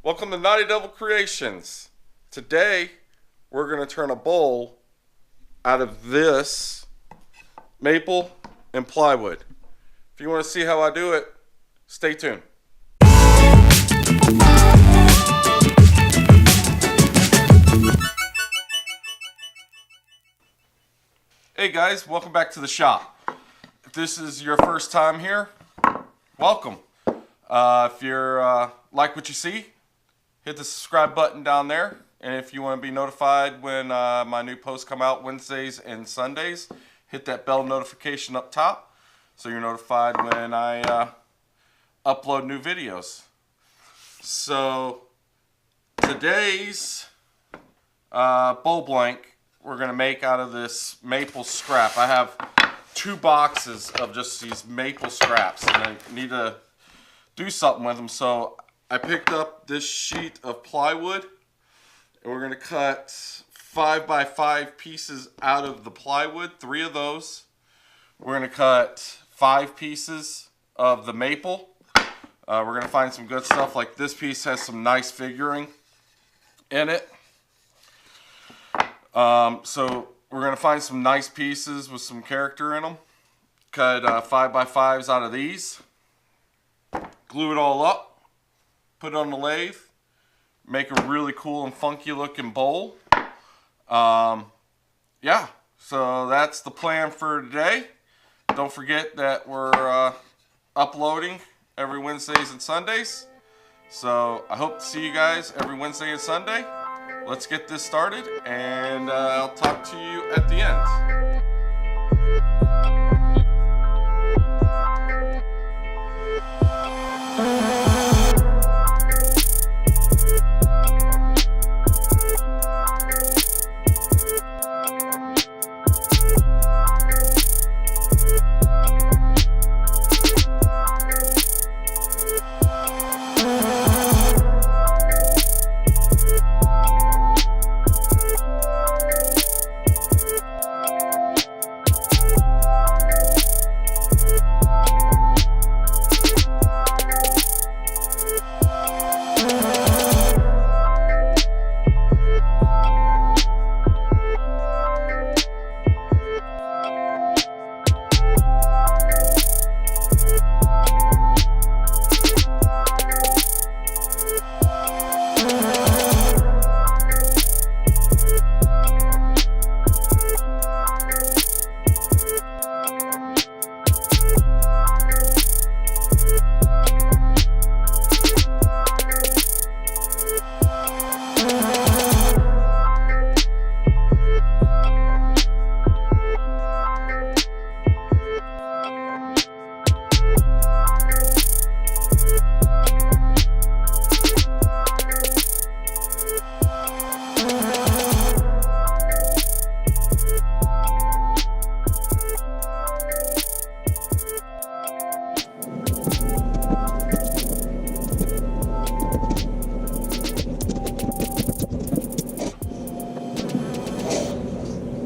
Welcome to Naughty Devil Creations. Today, we're going to turn a bowl out of this maple and plywood. If you want to see how I do it, stay tuned. Hey guys, welcome back to the shop. If this is your first time here, welcome. If you're like what you see, hit the subscribe button down there. And if you want to be notified when my new posts come out Wednesdays and Sundays, hit that bell notification up top so you're notified when I upload new videos. So today's bowl blank we're going to make out of this maple scrap. I have 2 boxes of just these maple scraps and I need to do something with them. So I picked up this sheet of plywood and we're going to cut 5x5 pieces out of the plywood, 3 of those. We're going to cut 5 pieces of the maple. We're going to find some good stuff, like this piece has some nice figuring in it. So we're going to find some nice pieces with some character in them. Cut 5x5s out of these. Glue it all up, put it on the lathe, make a really cool and funky looking bowl. Yeah, so that's the plan for today. Don't forget that we're uploading every Wednesdays and Sundays. So I hope to see you guys every Wednesday and Sunday. Let's get this started and I'll talk to you at the end.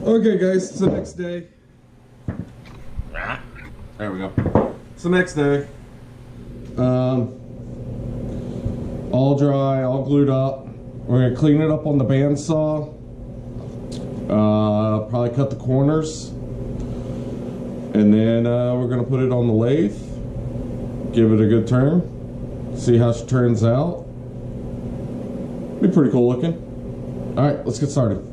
Okay guys, it's the next day. There we go. It's the next day. All dry, all glued up. We're gonna clean it up on the bandsaw. Probably cut the corners. And then we're gonna put it on the lathe. Give it a good turn. See how she turns out. Be pretty cool looking. Alright, let's get started.